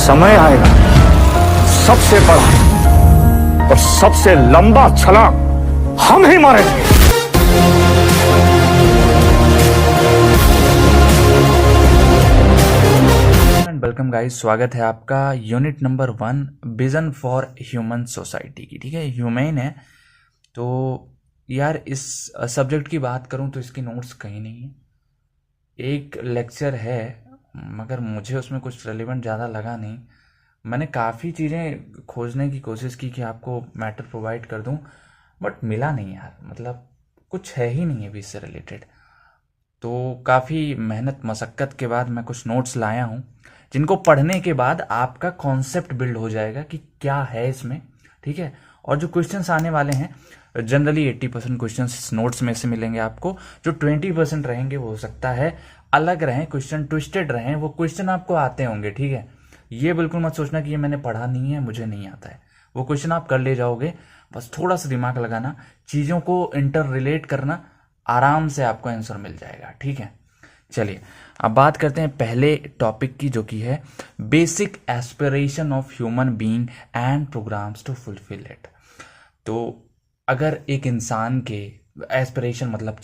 समय आएगा, सबसे बड़ा और सबसे लंबा छलांग हम ही मारेंगे। वेलकम गाइस, स्वागत है आपका unit number 1 vision for human society की। ठीक है, ह्यूमन है तो यार इस सब्जेक्ट की बात करूं तो इसकी नोट्स कहीं नहीं है। एक लेक्चर है मगर मुझे उसमें कुछ रेलिवेंट ज़्यादा लगा नहीं। मैंने काफ़ी चीज़ें खोजने की कोशिश की कि आपको मैटर प्रोवाइड कर दूं, बट मिला नहीं यार। मतलब कुछ है ही नहीं अभी इससे रिलेटेड। तो काफ़ी मेहनत मशक्क़त के बाद मैं कुछ नोट्स लाया हूँ, जिनको पढ़ने के बाद आपका कॉन्सेप्ट बिल्ड हो जाएगा कि क्या है इसमें। ठीक है, और जो क्वेश्चंस आने वाले हैं जनरली 80% क्वेश्चंस नोट्स में से मिलेंगे आपको। जो 20% रहेंगे वो हो सकता है अलग रहें, क्वेश्चन ट्विस्टेड रहें, वो क्वेश्चन आपको आते होंगे। ठीक है, ये बिल्कुल मत सोचना कि ये मैंने पढ़ा नहीं है, मुझे नहीं आता है। वो क्वेश्चन आप कर ले जाओगे, बस थोड़ा सा दिमाग लगाना, चीज़ों को इंटर रिलेट करना, आराम से आपको आंसर मिल जाएगा। ठीक है, चलिए अब बात करते हैं पहले टॉपिक की, जो कि है basic aspiration of human being and programmes to fulfil it. तो अगर एक इंसान के एस्पिरेशन मतलब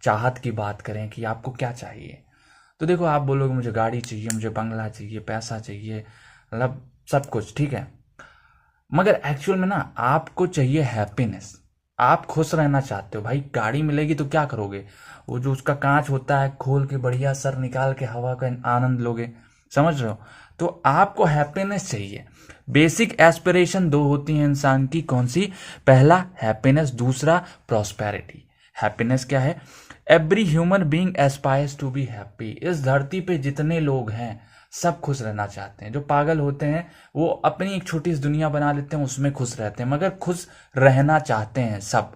चाहत की बात करें कि आपको क्या चाहिए, तो देखो आप बोलोगे मुझे गाड़ी चाहिए, मुझे बंगला चाहिए, पैसा चाहिए, मतलब सब कुछ। ठीक है, मगर एक्चुअल में ना आपको चाहिए हैप्पीनेस। आप खुश रहना चाहते हो। भाई गाड़ी मिलेगी तो क्या करोगे? वो जो उसका कांच होता है खोल के बढ़िया सर निकाल के हवा का आनंद लोगे, समझ रहे हो? तो आपको हैप्पीनेस चाहिए। बेसिक एस्पिरेशन दो होती हैं इंसान की, कौन सी? पहला हैप्पीनेस, दूसरा प्रॉस्पेरिटी। हैप्पीनेस क्या है? Every human being aspires to be happy. इस धरती पे जितने लोग हैं सब खुश रहना चाहते हैं। जो पागल होते हैं वो अपनी एक छोटी सी दुनिया बना लेते हैं, उसमें खुश रहते हैं, मगर खुश रहना चाहते हैं सब।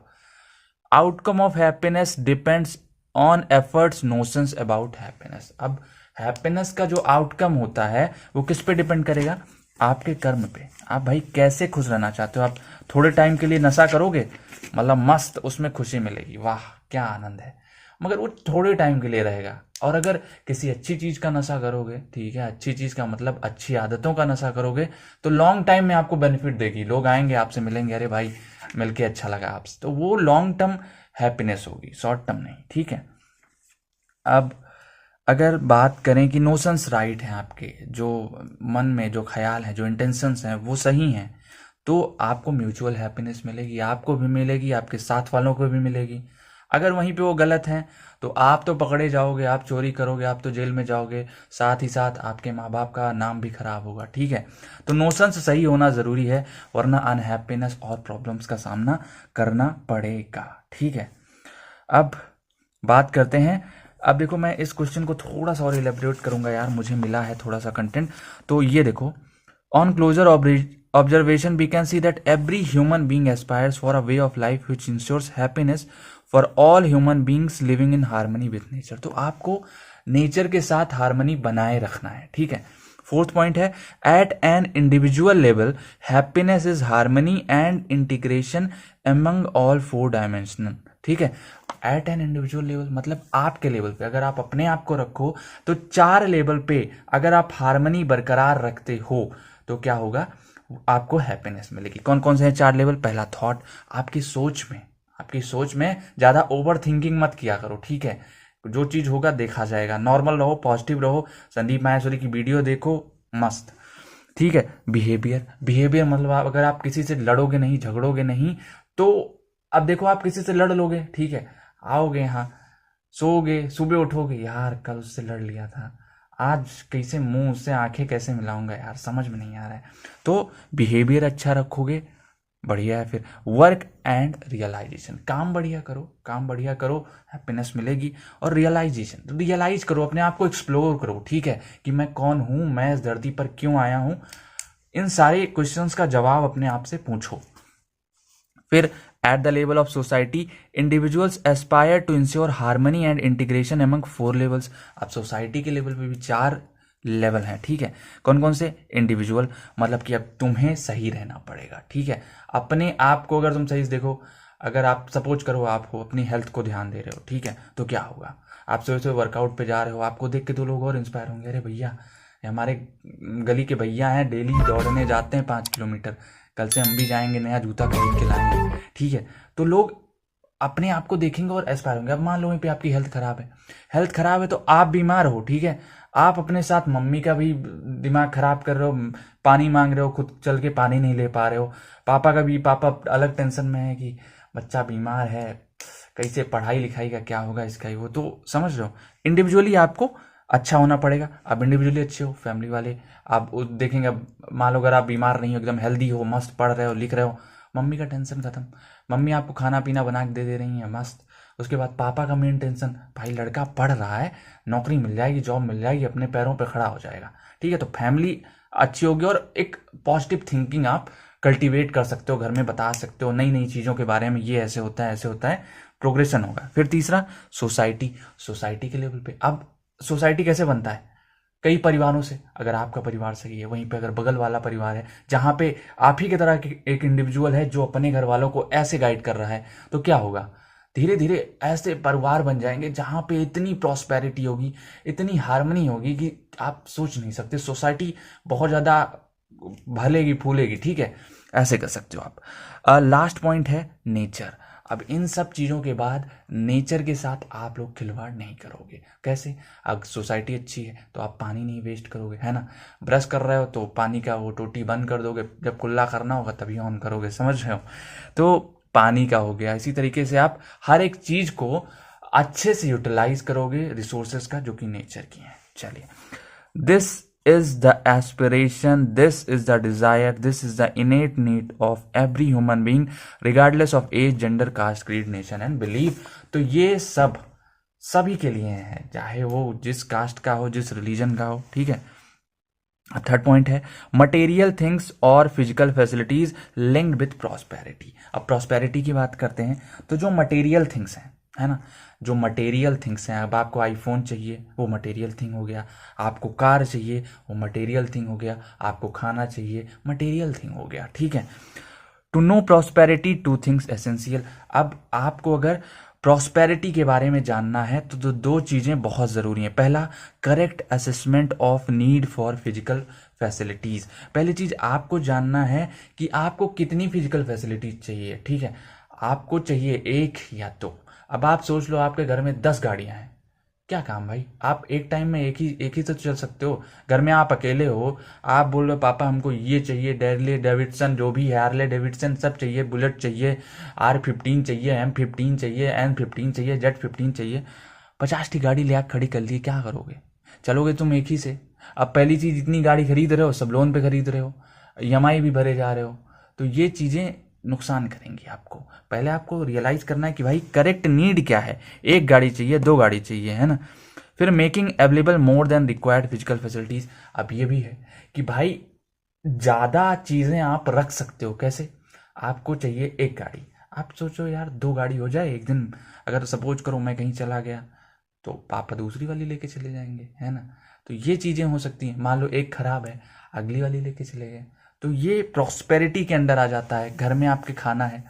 Outcome of happiness depends on efforts notions about happiness. अब हैप्पीनेस का जो आउटकम होता है वो किस पे डिपेंड करेगा? आपके कर्म पे। आप भाई कैसे खुश रहना चाहते हो? आप थोड़े टाइम के लिए नशा करोगे, मतलब मस्त, उसमें खुशी मिलेगी, वाह क्या आनंद है, मगर वो थोड़े टाइम के लिए रहेगा। और अगर किसी अच्छी चीज का नशा करोगे, ठीक है, अच्छी चीज का मतलब अच्छी आदतों का नशा करोगे, तो लॉन्ग टाइम में आपको बेनिफिट देगी। लोग आएंगे आपसे मिलेंगे, अरे भाई मिलके अच्छा लगा आपसे, तो वो लॉन्ग टर्म हैप्पीनेस होगी, शॉर्ट टर्म नहीं। ठीक है, अब अगर बात करें कि नोशंस राइट हैं, आपके जो मन में जो ख्याल है, जो इंटेंशंस हैं वो सही हैं, तो आपको म्यूचुअल हैप्पीनेस मिलेगी, आपको भी मिलेगी, आपके साथ वालों को भी मिलेगी। अगर वहीं पे वो गलत हैं तो आप तो पकड़े जाओगे, आप चोरी करोगे, आप तो जेल में जाओगे, साथ ही साथ आपके माँ बाप का नाम भी खराब होगा। ठीक है, तो नोशंस सही होना ज़रूरी है, वरना अनहैप्पीनेस और प्रॉब्लम्स का सामना करना पड़ेगा। ठीक है, अब बात करते हैं। अब देखो मैं इस क्वेश्चन को थोड़ा सा और इलेबोरेट करूंगा यार, मुझे मिला है थोड़ा सा कंटेंट। तो ये देखो, on closer observation we can see that every human being aspires for a way of life which ensures happiness for all human beings living in harmony with nature। तो आपको नेचर के साथ हारमनी बनाए रखना है। ठीक है, फोर्थ पॉइंट है at an individual level happiness is harmony and integration among all 4 dimensional. ठीक है, एट एन इंडिविजुअल लेवल मतलब आपके लेवल पे, अगर आप अपने आप को रखो तो 4 लेवल पे अगर आप हारमनी बरकरार रखते हो तो क्या होगा? आपको हैप्पीनेस मिलेगी। कौन कौन से हैं 4 लेवल? पहला थॉट, आपकी सोच में ज्यादा ओवर थिंकिंग मत किया करो। ठीक है, जो चीज होगा देखा जाएगा, नॉर्मल रहो, पॉजिटिव रहो, संदीप माहेश्वरी की वीडियो देखो, मस्त। ठीक है, बिहेवियर मतलब अगर आप किसी से लड़ोगे नहीं, झगड़ोगे नहीं, तो अब देखो आप किसी से लड़ लोगे, ठीक है, आओगे यहाँ, सोओगे, सुबह उठोगे, यार कल उससे लड़ लिया था, आज कैसे मुंह से आंखें कैसे मिलाऊंगा यार, समझ में नहीं आ रहा है। तो बिहेवियर अच्छा रखोगे, बढ़िया है। फिर वर्क एंड रियलाइजेशन, काम बढ़िया करो, हैप्पीनेस मिलेगी। और रियलाइजेशन, रियलाइज करो, अपने आप को एक्सप्लोर करो। ठीक है, कि मैं कौन हूं, मैं इस धरती पर क्यों आया हूं, इन सारे क्वेश्चंस का जवाब अपने आप से पूछो। फिर at the level of society individuals aspire to ensure harmony and integration among 4 levels. अब सोसाइटी के लेवल पे भी 4 लेवल हैं। ठीक है, कौन कौन से? इंडिविजुअल मतलब कि अब तुम्हें सही रहना पड़ेगा। ठीक है, अपने आप को अगर तुम सही से देखो, अगर आप सपोज करो आप हो अपनी हेल्थ को ध्यान दे रहे हो, ठीक है, तो क्या होगा? आप सुबह सुबह वर्कआउट पे जा रहे हो, आपको देख के 2 लोग और इंस्पायर होंगे, अरे भैया हमारे गली के भैया हैं, डेली दौड़ने जाते हैं 5 किलोमीटर, कल से हम भी जाएंगे, नया जूता खरीद के लाएंगे, ठीक है। तो लोग अपने आप को देखेंगे और एस्पायर होंगे। अब मान लो वहीं पे आपकी हेल्थ खराब है तो आप बीमार हो, ठीक है, आप अपने साथ मम्मी का भी दिमाग खराब कर रहे हो, पानी मांग रहे हो, खुद चल के पानी नहीं ले पा रहे हो, पापा अलग टेंशन में है कि बच्चा बीमार है, कैसे पढ़ाई लिखाई का क्या होगा इसका ही, वो तो समझ रहे हो। इंडिविजुअली आपको अच्छा होना पड़ेगा, आप इंडिविजुअली अच्छे हो, फैमिली वाले आप देखेंगे। अब मान लो अगर आप बीमार नहीं हो, एकदम हेल्दी हो, मस्त पढ़ रहे हो, लिख रहे हो, मम्मी का टेंशन खत्म, मम्मी आपको खाना पीना बना के दे रही है मस्त। उसके बाद पापा का मेन टेंशन, भाई लड़का पढ़ रहा है, नौकरी मिल जाएगी, जॉब मिल जाएगी, अपने पैरों पे खड़ा हो जाएगा, ठीक है। तो फैमिली अच्छी होगी और एक पॉजिटिव थिंकिंग आप कल्टीवेट कर सकते हो, घर में बता सकते हो नई नई चीज़ों के बारे में, ये ऐसे होता है, ऐसे होता है, प्रोग्रेशन होगा। फिर तीसरा सोसाइटी के लेवल पे। अब सोसाइटी कैसे बनता है, कई परिवारों से। अगर आपका परिवार सही है, वहीं पे अगर बगल वाला परिवार है जहां पे आप ही की तरह एक इंडिविजुअल है जो अपने घर वालों को ऐसे गाइड कर रहा है, तो क्या होगा, धीरे धीरे ऐसे परिवार बन जाएंगे जहां पे इतनी प्रॉस्पेरिटी होगी, इतनी हार्मनी होगी कि आप सोच नहीं सकते। सोसाइटी बहुत ज्यादा भलेगी फूलेगी, ठीक है, ऐसे कर सकते हो आप। लास्ट पॉइंट है नेचर। अब इन सब चीज़ों के बाद नेचर के साथ आप लोग खिलवाड़ नहीं करोगे। कैसे, अगर सोसाइटी अच्छी है तो आप पानी नहीं वेस्ट करोगे, है ना। ब्रश कर रहे हो तो पानी का वो टोटी बंद कर दोगे, जब कुल्ला करना होगा तभी ऑन करोगे, समझ रहे हो। तो पानी का हो गया। इसी तरीके से आप हर एक चीज़ को अच्छे से यूटिलाइज करोगे, रिसोर्सेज का, जो कि नेचर की है। चलिए, this is the aspiration, this is the desire, this is the innate need of every human being regardless of age, gender, caste, creed, nation and belief। तो ये सब सभी के लिए है, चाहे वो जिस कास्ट का हो, जिस रिलीजन का हो, ठीक है। थर्ड पॉइंट है मटेरियल थिंग्स और physical facilities linked with prosperity. अब प्रॉस्पेरिटी की बात करते हैं तो जो मटेरियल थिंग्स हैं, है ना, जो मटेरियल थिंग्स हैं, अब आपको आईफोन चाहिए, वो मटेरियल थिंग हो गया, आपको कार चाहिए, वो मटेरियल थिंग हो गया, आपको खाना चाहिए, मटेरियल थिंग हो गया, ठीक है। To know prosperity two things essential. अब आपको अगर प्रॉस्पेरिटी के बारे में जानना है तो दो चीज़ें बहुत ज़रूरी हैं। पहला, correct assessment of need for physical facilities. पहली चीज़ आपको जानना है कि आपको कितनी फिजिकल फैसिलिटीज चाहिए, ठीक है। आपको चाहिए एक या दो। अब आप सोच लो आपके घर में 10 गाड़ियां हैं, क्या काम भाई, आप एक टाइम में एक ही तो चल सकते हो। घर में आप अकेले हो, आप बोल रहे हो पापा हमको ये चाहिए, डेरले डेविडसन जो भी है, हार्ले डेविडसन सब चाहिए, बुलेट चाहिए, R15 चाहिए, M15 चाहिए, N15 चाहिए, Z15 चाहिए, 50 की गाड़ी ले खड़ी कर ली, क्या करोगे, चलोगे तुम एक ही से। अब पहली चीज, इतनी गाड़ी खरीद रहे हो, सब लोन पे खरीद रहे हो, EMI भी भरे जा रहे हो, तो ये चीजें नुकसान करेंगी आपको। पहले आपको रियलाइज करना है कि भाई करेक्ट नीड क्या है, एक गाड़ी चाहिए, 2 गाड़ी चाहिए, है ना। फिर मेकिंग अवेलेबल मोर देन रिक्वायर्ड फिजिकल फैसिलिटीज। अब ये भी है कि भाई ज्यादा चीजें आप रख सकते हो। कैसे, आपको चाहिए एक गाड़ी, आप सोचो यार 2 गाड़ी हो जाए। एक दिन अगर सपोज करो मैं कहीं चला गया तो पापा दूसरी वाली लेके चले जाएंगे, है ना। तो ये चीजें हो सकती हैं। मान लो एक खराब है, अगली वाली लेके चले गए, तो ये प्रॉस्पेरिटी के अंडर आ जाता है। घर में आपके खाना है,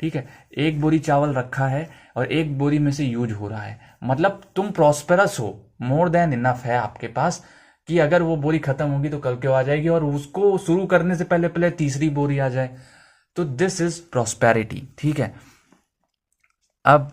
ठीक है, एक बोरी चावल रखा है और एक बोरी में से यूज हो रहा है, मतलब तुम प्रॉस्पेरस हो, मोर देन इनफ है आपके पास कि अगर वो बोरी खत्म होगी तो कल क्यों आ जाएगी, और उसको शुरू करने से पहले पहले तीसरी बोरी आ जाए। तो दिस इज प्रॉस्पेरिटी, ठीक है। अब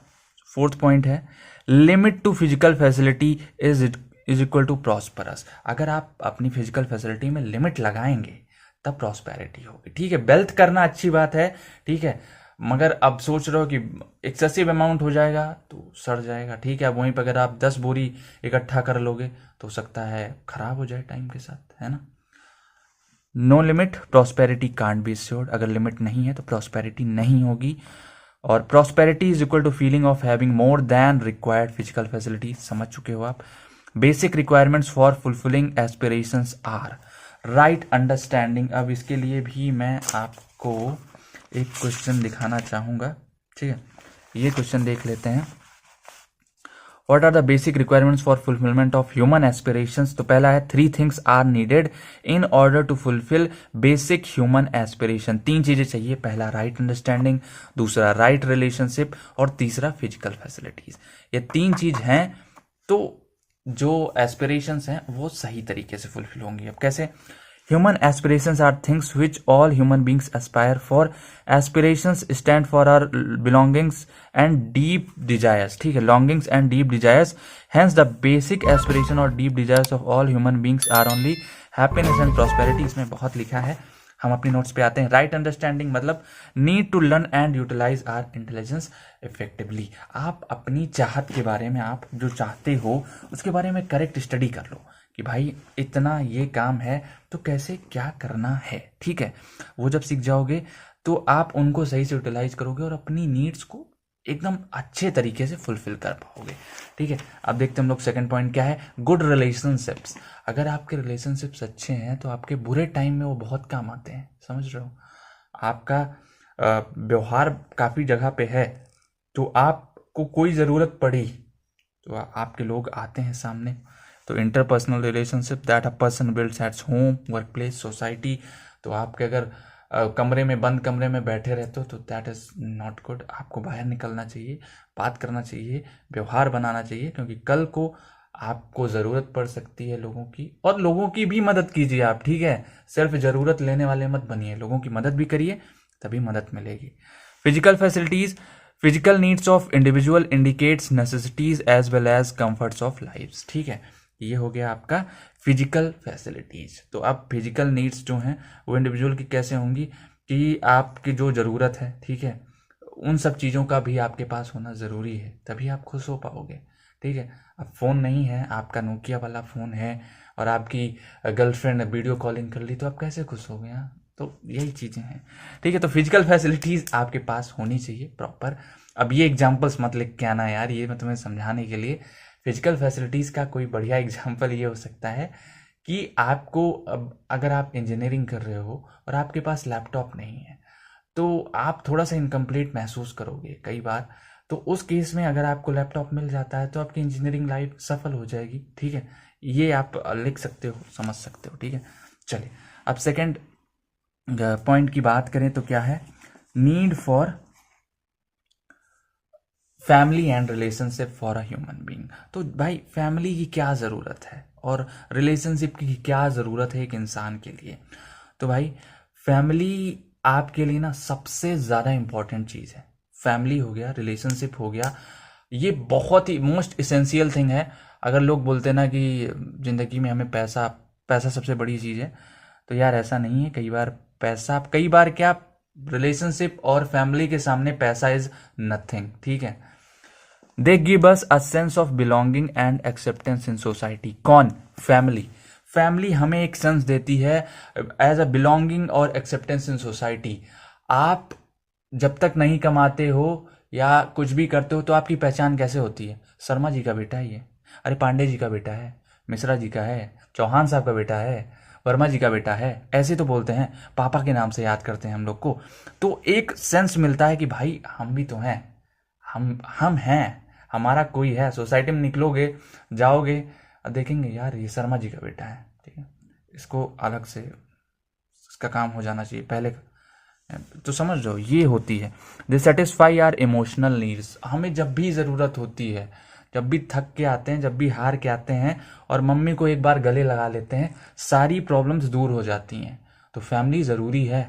फोर्थ पॉइंट है limit to physical facility is equal to prosperous. अगर आप अपनी फिजिकल फैसिलिटी में लिमिट लगाएंगे तब प्रॉस्पेरिटी होगी, ठीक है। वेल्थ करना अच्छी बात है, ठीक है, मगर अब सोच रहे हो कि एक्सेसिव अमाउंट हो जाएगा तो सड़ जाएगा, ठीक है। अब वहीं पर अगर आप 10 बोरी इकट्ठा कर लोगे तो हो सकता है खराब हो जाए टाइम के साथ, है ना। No limit prosperity can't be assured. अगर लिमिट नहीं है तो प्रॉस्पेरिटी नहीं होगी। और prosperity is equal to feeling of having more than required physical facility, समझ चुके हो आप। Basic requirements for fulfilling aspirations are right understanding. अब इसके लिए भी मैं आपको एक क्वेश्चन दिखाना चाहूंगा, ठीक है। ये क्वेश्चन देख लेते हैं। What are the basic requirements for fulfilment of human aspirations. तो पहला है 3 things are needed in order to fulfil basic human aspiration. 3 चीजें चाहिए। पहला राइट अंडरस्टैंडिंग, दूसरा राइट रिलेशनशिप और तीसरा फिजिकल फैसिलिटीज। ये 3 चीज हैं। तो जो एस्पिरेशंस हैं वो सही तरीके से फुलफिल होंगी। अब कैसे? Human aspirations are things which all human beings aspire for. Aspirations stand for are belongings and deep desires, ठीक है, longings and deep desires. Hence the basic aspiration और deep desires of all human beings are only happiness and prosperity. इसमें बहुत लिखा है, हम अपनी notes पे आते हैं। राइट अंडरस्टैंडिंग मतलब need to learn and utilize are intelligence effectively. आप अपनी चाहत के बारे में, आप जो चाहते हो उसके बारे में करेक्ट स्टडी कर लो कि भाई इतना ये काम है तो कैसे क्या करना है, ठीक है। वो जब सीख जाओगे तो आप उनको सही से यूटिलाइज करोगे और अपनी नीड्स को एकदम अच्छे तरीके से फुलफिल कर पाओगे, ठीक है। अब देखते हैं हम लोग सेकंड पॉइंट क्या है, गुड रिलेशनशिप्स। अगर आपके रिलेशनशिप्स अच्छे हैं तो आपके बुरे टाइम में वो बहुत काम आते हैं, समझ रहे हो। आपका व्यवहार काफ़ी जगह पे है तो आपको कोई ज़रूरत पड़ी तो आपके लोग आते हैं सामने। तो interpersonal relationship that a person builds at home, work place, society. तो आपके अगर कमरे में, बंद कमरे में बैठे रहते हो तो दैट इज़ नॉट गुड। आपको बाहर निकलना चाहिए, बात करना चाहिए, व्यवहार बनाना चाहिए, क्योंकि कल को आपको ज़रूरत पड़ सकती है लोगों की, और लोगों की भी मदद कीजिए आप, ठीक है। सिर्फ ज़रूरत लेने वाले मत बनिए, लोगों की मदद भी करिए, तभी मदद मिलेगी। Physical facilities, physical needs of individual indicates necessities as well as comforts of life, ठीक है। ये हो गया आपका फिजिकल फैसिलिटीज़। तो अब फिजिकल नीड्स जो हैं वो इंडिविजुअल की कैसे होंगी कि आपकी जो ज़रूरत है, ठीक है, उन सब चीज़ों का भी आपके पास होना ज़रूरी है, तभी आप खुश हो पाओगे, ठीक है। अब फ़ोन नहीं है, आपका नोकिया वाला फ़ोन है और आपकी गर्लफ्रेंड वीडियो कॉलिंग कर ली तो आप कैसे खुश हो गए? तो यही चीज़ें हैं, ठीक है। तो फिजिकल फैसिलिटीज़ आपके पास होनी चाहिए प्रॉपर। अब ये एग्जाम्पल्स मत लिख के आना यार, ये मैं तुम्हें समझाने के लिए। फिजिकल फैसिलिटीज़ का कोई बढ़िया एग्जाम्पल ये हो सकता है कि आपको, अब अगर आप इंजीनियरिंग कर रहे हो और आपके पास लैपटॉप नहीं है तो आप थोड़ा सा इनकम्प्लीट महसूस करोगे कई बार। तो उस केस में अगर आपको लैपटॉप मिल जाता है तो आपकी इंजीनियरिंग लाइफ सफल हो जाएगी, ठीक है। ये आप लिख सकते हो, समझ सकते हो, ठीक है। चलिए अब सेकंड पॉइंट की बात करें तो क्या है, need for family and relationship for a human being. तो भाई फैमिली की क्या ज़रूरत है और रिलेशनशिप की क्या ज़रूरत है एक इंसान के लिए। तो भाई फैमिली आपके लिए ना सबसे ज़्यादा इम्पॉर्टेंट चीज़ है। फैमिली हो गया, रिलेशनशिप हो गया, ये बहुत ही मोस्ट इसेंशियल थिंग है। अगर लोग बोलते हैं ना कि ज़िंदगी में हमें पैसा पैसा सबसे बड़ी चीज़ है, तो यार ऐसा नहीं है। कई बार पैसा, कई बार क्या, रिलेशनशिप और फैमिली के सामने पैसा इज़ नथिंग, ठीक है। दे give us a sense of belonging and acceptance in society. कौन? फैमिली। फैमिली हमें एक सेंस देती है एज अ बिलोंगिंग और एक्सेप्टेंस इन सोसाइटी। आप जब तक नहीं कमाते हो या कुछ भी करते हो तो आपकी पहचान कैसे होती है? शर्मा जी का बेटा है ये, अरे पांडे जी का बेटा है, मिश्रा जी का है, चौहान साहब का बेटा है, वर्मा जी का बेटा है, ऐसे तो बोलते हैं, पापा के नाम से याद करते हैं हम लोग को। तो एक सेंस मिलता है कि भाई हम भी तो हैं, हम हैं, हमारा कोई है। सोसाइटी में निकलोगे, जाओगे, देखेंगे यार ये शर्मा जी का बेटा है, ठीक है, इसको अलग से इसका काम हो जाना चाहिए पहले। तो समझ लो ये होती है। दे सेटिस्फाई आर इमोशनल नीड्स। हमें जब भी ज़रूरत होती है, जब भी थक के आते हैं, जब भी हार के आते हैं और मम्मी को एक बार गले लगा लेते हैं, सारी प्रॉब्लम्स दूर हो जाती हैं। तो फैमिली ज़रूरी है।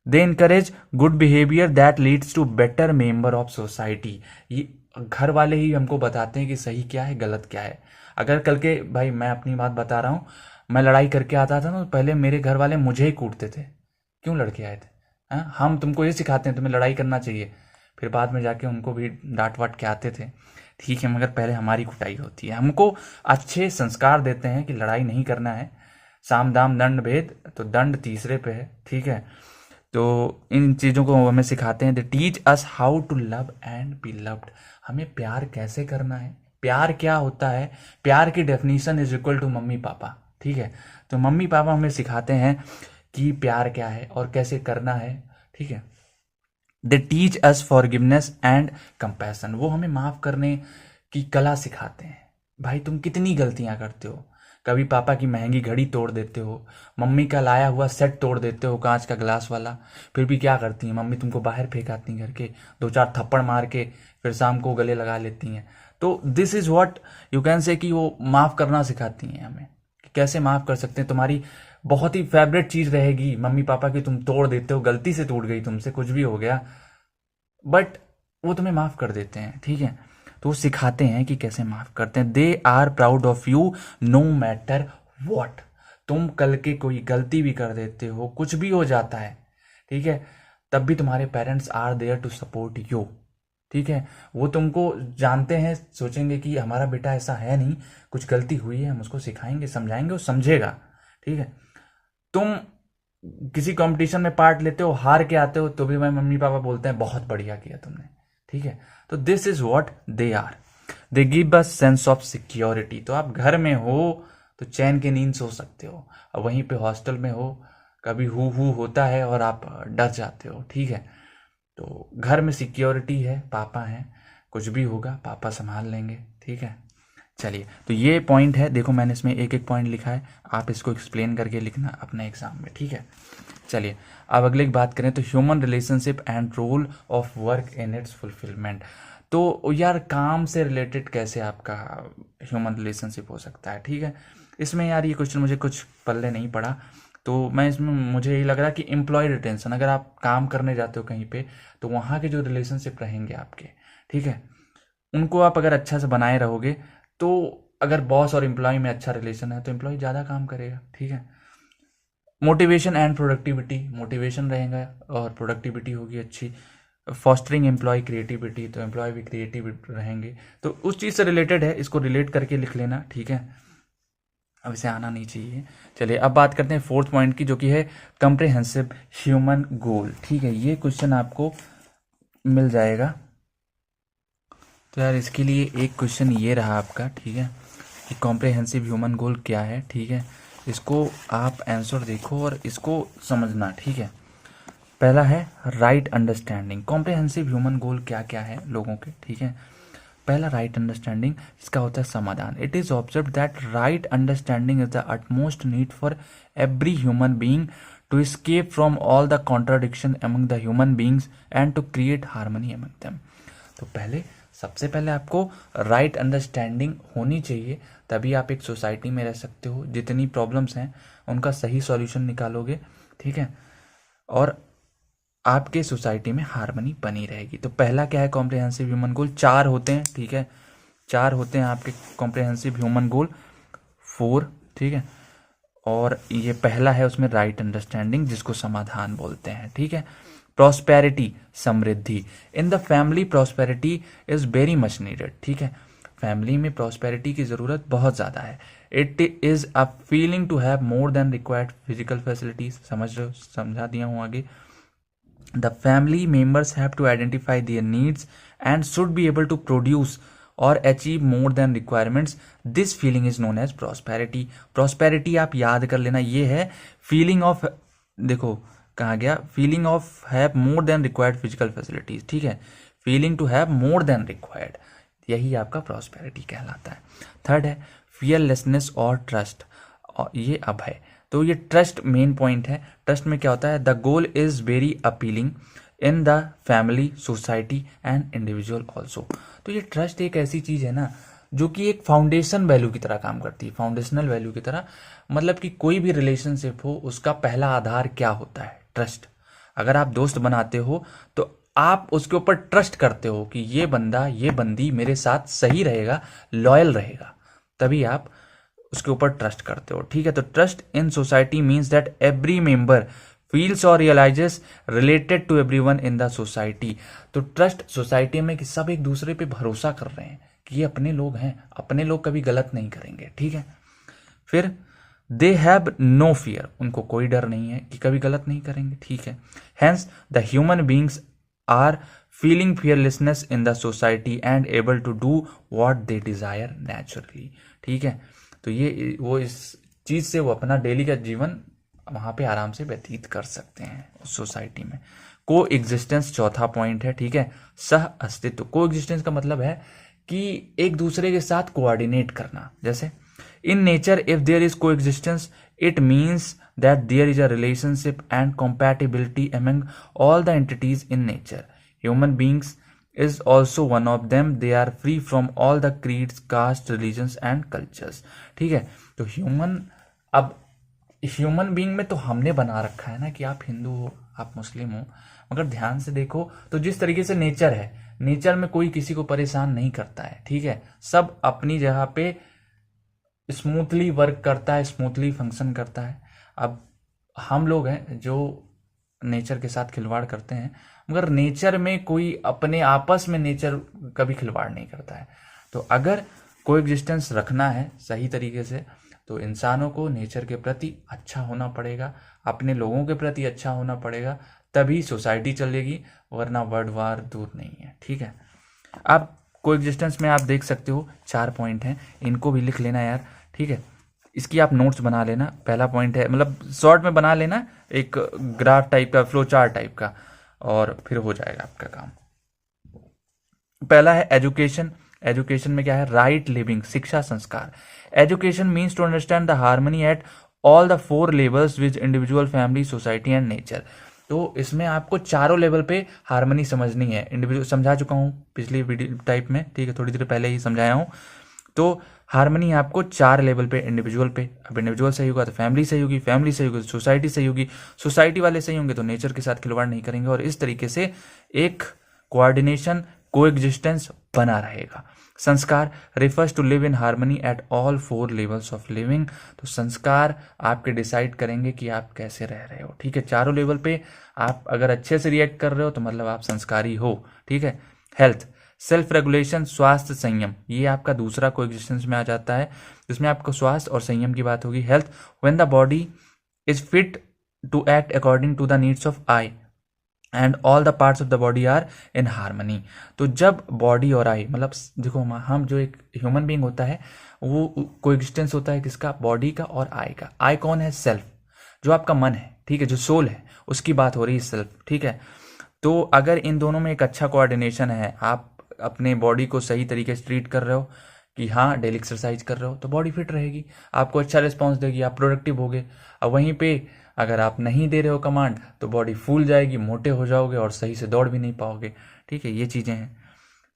They encourage good behaviour that leads to better member of society. ये घर वाले ही हमको बताते हैं कि सही क्या है, गलत क्या है। अगर कल के, भाई मैं अपनी बात बता रहा हूँ, मैं लड़ाई करके आता था ना तो पहले मेरे घर वाले मुझे ही कूटते थे, क्यों लड़के आए थे, हाँ हम तुमको ये सिखाते हैं तुम्हें लड़ाई करना चाहिए। फिर बाद में जाके उनको भी डांट वाट के आते थे, ठीक है, मगर पहले हमारी कुटाई होती है। हमको अच्छे संस्कार देते हैं कि लड़ाई नहीं करना है, साम दाम दंड भेद, तो दंड तीसरे पे है, ठीक है। तो इन चीज़ों को हमें सिखाते हैं। They teach us how to love and be loved. हमें प्यार कैसे करना है, प्यार क्या होता है, प्यार की definition is equal to mummy papa, ठीक है। तो मम्मी पापा हमें सिखाते हैं कि प्यार क्या है और कैसे करना है, ठीक है। दे teach us forgiveness and compassion. वो हमें माफ़ करने की कला सिखाते हैं। भाई तुम कितनी गलतियां करते हो, कभी पापा की महंगी घड़ी तोड़ देते हो, मम्मी का लाया हुआ सेट तोड़ देते हो कांच का ग्लास वाला, फिर भी क्या करती हैं मम्मी, तुमको बाहर फेंक आती हैं घर के, 2-4 थप्पड़ मार के फिर शाम को गले लगा लेती हैं। तो this is what you can say कि वो माफ करना सिखाती हैं हमें कि कैसे माफ कर सकते हैं। तुम्हारी बहुत ही फेवरेट चीज रहेगी मम्मी पापा की, तुम तोड़ देते हो, गलती से टूट गई तुमसे, कुछ भी हो गया, बट वो तुम्हें माफ कर देते हैं, ठीक है। तो वो सिखाते हैं कि कैसे माफ करते हैं। They are proud of you no matter what. तुम कल के कोई गलती भी कर देते हो, कुछ भी हो जाता है, ठीक है, तब भी तुम्हारे parents are there to support you, ठीक है। वो तुमको जानते हैं, सोचेंगे कि हमारा बेटा ऐसा है नहीं, कुछ गलती हुई है, हम उसको सिखाएंगे, समझाएंगे, वो समझेगा, ठीक है। तुम किसी कंपटीशन में पार्ट लेते हो, हार के आते हो, तो भी मैं मम्मी पापा बोलते हैं बहुत बढ़िया किया तुमने, ठीक है। तो this is what they are, they give us sense of security. तो आप घर में हो तो चैन की नींद सो सकते हो, और वहीं पे हॉस्टल में हो कभी हु होता है और आप डर जाते हो, ठीक है। तो घर में सिक्योरिटी है, पापा हैं, कुछ भी होगा पापा संभाल लेंगे, ठीक है। चलिए, तो ये पॉइंट है, देखो मैंने इसमें एक एक पॉइंट लिखा है, आप इसको एक्सप्लेन करके लिखना अपने एग्जाम में, ठीक है। चलिए, अब अगले की बात करें तो human relationship and role of work in its fulfilment. तो यार काम से रिलेटेड कैसे आपका ह्यूमन रिलेशनशिप हो सकता है, ठीक है। इसमें यार ये क्वेश्चन मुझे कुछ पल्ले नहीं पड़ा, तो मैं इसमें मुझे यही लग रहा कि एम्प्लॉय रिटेंशन, अगर आप काम करने जाते हो कहीं पे, तो वहाँ के जो रिलेशनशिप रहेंगे आपके, ठीक है, उनको आप अगर अच्छा से बनाए रहोगे, तो अगर बॉस और एम्प्लॉय में अच्छा रिलेशन है तो एम्प्लॉय ज़्यादा काम करेगा, ठीक है। मोटिवेशन एंड प्रोडक्टिविटी, मोटिवेशन रहेगा और प्रोडक्टिविटी होगी अच्छी। फॉस्टरिंग एम्प्लॉय क्रिएटिविटी, तो एम्प्लॉय भी क्रिएटिव रहेंगे, तो उस चीज़ से रिलेटेड है, इसको रिलेट करके लिख लेना, ठीक है। अब इसे आना नहीं चाहिए। चलिए, अब बात करते हैं फोर्थ पॉइंट की, जो कि है कॉम्प्रिहेंसिव ह्यूमन गोल, ठीक है। ये क्वेश्चन आपको मिल जाएगा, तो यार इसके लिए एक क्वेश्चन ये रहा आपका, ठीक है, कि कॉम्प्रिहेंसिव ह्यूमन गोल क्या है, ठीक है। इसको आप आंसर देखो और इसको समझना, ठीक है। पहला है राइट अंडरस्टैंडिंग। कॉम्प्रिहेंसिव ह्यूमन गोल क्या क्या है लोगों के, ठीक है। पहला राइट अंडरस्टैंडिंग, इसका होता है समाधान। It is observe that right understanding is the utmost need for every human being to escape from all the contradiction among the human beings and to create harmony among them। तो सबसे पहले आपको right understanding होनी चाहिए, तभी आप एक society में रह सकते हो। जितनी प्रॉब्लम्स हैं उनका सही सॉल्यूशन निकालोगे, ठीक है, और आपके सोसाइटी में हार्मनी बनी रहेगी। तो पहला क्या है कॉम्प्रिहेंसिव ह्यूमन गोल, 4 होते हैं, ठीक है, 4 होते हैं आपके कॉम्प्रिहेंसिव ह्यूमन गोल, 4, ठीक है। और ये पहला है उसमें राइट अंडरस्टैंडिंग, जिसको समाधान बोलते हैं, ठीक है। Prosperity, Samriddhi. In the family prosperity is very much needed, ठीक है। फैमिली में प्रॉस्पेरिटी की जरूरत बहुत ज्यादा है। It is a feeling to have more than required physical facilities. समझ रहे हो, समझा दिया हूं आगे। The family members have to identify their needs and should be able to produce or achieve more than requirements. This feeling is known as prosperity. Prosperity आप याद कर लेना, ये है feeling of, देखो कहा गया, feeling of have more than required physical facilities, ठीक है, feeling to have more than required, यही आपका prosperity कहलाता है। थर्ड है fearlessness और trust, और ये अब है, तो ये ट्रस्ट मेन पॉइंट है। ट्रस्ट में क्या होता है, the goal is very appealing in the family, society and individual also. तो ये ट्रस्ट एक ऐसी चीज है ना, जो कि एक फाउंडेशन वैल्यू की तरह काम करती है, फाउंडेशनल वैल्यू की तरह। मतलब कि कोई भी रिलेशनशिप हो, उसका पहला आधार क्या होता है, ट्रस्ट। अगर आप दोस्त बनाते हो तो आप उसके ऊपर ट्रस्ट करते हो कि ये बंदा, ये बंदी मेरे साथ सही रहेगा, लॉयल रहेगा, तभी आप उसके ऊपर ट्रस्ट करते हो, ठीक है। तो trust in society means that every member feels और realises related to everyone in the society. तो ट्रस्ट सोसाइटी में कि सब एक दूसरे पे भरोसा कर रहे हैं कि ये अपने लोग हैं, अपने लोग कभी गलत नहीं करेंगे, ठीक है। फिर दे हैव नो फियर, उनको कोई डर नहीं है कि कभी गलत नहीं करेंगे, ठीक है। Hence the human beings are feeling fearlessness in the society and able to do what they desire naturally, ठीक है। तो ये वो इस चीज से वो अपना डेली का जीवन वहां पे आराम से व्यतीत कर सकते हैं उस सोसाइटी में। को एग्जिस्टेंस चौथा पॉइंट है, ठीक है, सह अस्तित्व। को एग्जिस्टेंस का मतलब है कि एक दूसरे के साथ कोऑर्डिनेट करना। जैसे in nature if there is coexistence it means that there is a relationship and compatibility among all the entities in nature. Human beings is also one of them. They are free from all the creeds, caste, religions and cultures. ठीक है, तो human being में तो हमने बना रखा है ना कि आप हिंदू हो, आप मुस्लिम हो, मगर ध्यान से देखो तो जिस तरीके से नेचर है, नेचर में कोई किसी को परेशान नहीं करता है। ठीक है, सब अपनी जगह पे स्मूथली वर्क करता है, स्मूथली फंक्शन करता है। अब हम लोग हैं जो नेचर के साथ खिलवाड़ करते हैं, मगर नेचर में कोई अपने आपस में नेचर कभी खिलवाड़ नहीं करता है। तो अगर कोएग्जिस्टेंस रखना है सही तरीके से तो इंसानों को नेचर के प्रति अच्छा होना पड़ेगा, अपने लोगों के प्रति अच्छा होना पड़ेगा, तभी सोसाइटी चलेगी, वरना वर्ल्ड वार दूर नहीं है। ठीक है, अब कोएग्जिस्टेंस में आप देख सकते हो 4 पॉइंट हैं, इनको भी लिख लेना यार। ठीक है, इसकी आप नोट्स बना लेना। पहला पॉइंट है, मतलब शॉर्ट में बना लेना, एक ग्राफ टाइप का, फ्लो चार्ट टाइप का, और फिर हो जाएगा आपका काम। पहला है एजुकेशन। एजुकेशन में क्या है? राइट लिविंग, शिक्षा संस्कार। Education means to understand the harmony at all the 4 levels with individual, family, society and nature. तो इसमें आपको चारों लेवल पे हार्मनी समझनी है। इंडिविजुअल समझा चुका हूँ पिछली वीडियो टाइप में, ठीक है, थोड़ी देर पहले ही समझाया हूँ। तो हार्मनी आपको 4 लेवल पे, इंडिविजुअल पे, अब इंडिविजुअल सही होगा तो फैमिली सही होगी, फैमिली सही होगी तो सोसाइटी सही होगी, सोसाइटी वाले सही होंगे तो नेचर के साथ खिलवाड़ नहीं करेंगे, और इस तरीके से एक कोऑर्डिनेशन, कोएग्जिस्टेंस बना रहेगा। संस्कार refers to live in harmony at all 4 levels of living. तो संस्कार आपके डिसाइड करेंगे कि आप कैसे रह रहे हो। ठीक है, चारों लेवल पे आप अगर अच्छे से रिएक्ट कर रहे हो तो मतलब आप संस्कारी हो। ठीक है, हेल्थ, सेल्फ रेगुलेशन, स्वास्थ्य, संयम, ये आपका दूसरा कोएग्जिस्टेंस में आ जाता है, जिसमें आपको स्वास्थ्य और संयम की बात होगी। Health, when the body is fit to act according to the needs of I and all the parts of the body are in harmony. तो जब बॉडी और आई, मतलब देखो हम जो एक ह्यूमन बीइंग होता है वो कोएग्जिस्टेंस होता है किसका? बॉडी का और आई का। आई कौन है? सेल्फ, जो आपका मन है, ठीक है, जो सोल है, उसकी बात हो रही है, सेल्फ। ठीक है, तो अगर इन दोनों में एक अच्छा कोऑर्डिनेशन है, आप अपने बॉडी को सही तरीके से ट्रीट कर रहे हो कि हाँ डेली एक्सरसाइज कर रहे हो, तो बॉडी फिट रहेगी, आपको अच्छा रिस्पॉन्स देगी, आप प्रोडक्टिव होगे। अब वहीं पे अगर आप नहीं दे रहे हो कमांड तो बॉडी फूल जाएगी, मोटे हो जाओगे और सही से दौड़ भी नहीं पाओगे। ठीक है, ये चीज़ें हैं।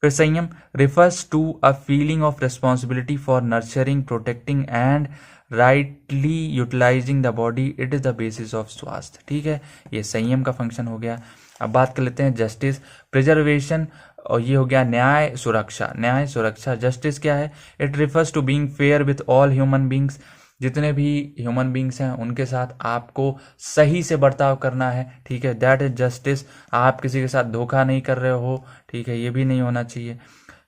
फिर संयम refers to a feeling of responsibility for nurturing, protecting and rightly utilizing the body. It is the basis of स्वास्थ्य। ठीक है, ये संयम का फंक्शन हो गया। अब बात कर लेते हैं जस्टिस, प्रिजर्वेशन, और ये हो गया न्याय सुरक्षा। न्याय सुरक्षा, जस्टिस क्या है? It refers to being fair with all human beings. जितने भी ह्यूमन बींग्स हैं उनके साथ आपको सही से बर्ताव करना है। ठीक है, दैट इज जस्टिस। आप किसी के साथ धोखा नहीं कर रहे हो, ठीक है, ये भी नहीं होना चाहिए।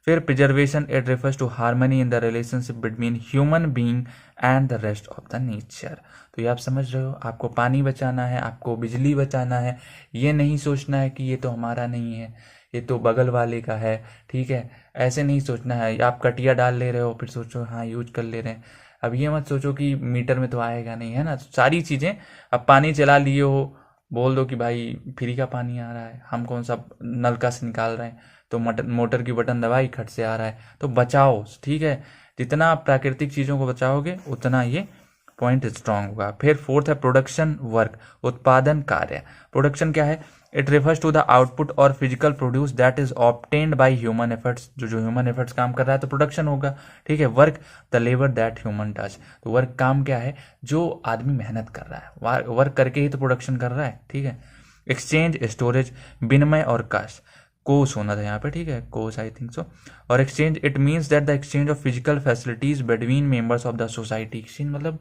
फिर preservation, it refers to harmony in the relationship between human being and the rest of the nature. तो ये आप समझ रहे हो, आपको पानी बचाना है, आपको बिजली बचाना है, ये नहीं सोचना है कि ये तो हमारा नहीं है, ये तो बगल वाले का है। ठीक है, ऐसे नहीं सोचना है। आप कटिया डाल ले रहे हो फिर सोचो हाँ यूज कर ले रहे हैं, अब ये मत सोचो कि मीटर में तो आएगा नहीं, है ना। तो सारी चीज़ें, अब पानी चला लिए हो, बोल दो कि भाई फ्री का पानी आ रहा है, हम कौन सा नलका से निकाल रहे हैं, तो मोटर की बटन दबाई खट से आ रहा है, तो बचाओ। ठीक है, जितना आप प्राकृतिक चीज़ों को बचाओगे उतना ये पॉइंट स्ट्रांग होगा। फिर फोर्थ है प्रोडक्शन वर्क, उत्पादन कार्य। प्रोडक्शन क्या है? It refers to the output और physical produce that is obtained by human efforts. जो ह्यूमन एफर्ट्स काम कर रहा है तो प्रोडक्शन होगा। ठीक है, work the labour that human does. तो वर्क काम क्या है? जो आदमी मेहनत कर रहा है, वर्क करके ही तो प्रोडक्शन कर रहा है। ठीक है, एक्सचेंज, स्टोरेज, विनिमय और कास्ट, कोस होना था यहाँ पे। ठीक है, कोस आई थिंक सो। और exchange, it means that the exchange of physical facilities between members of the society. Exchange मतलब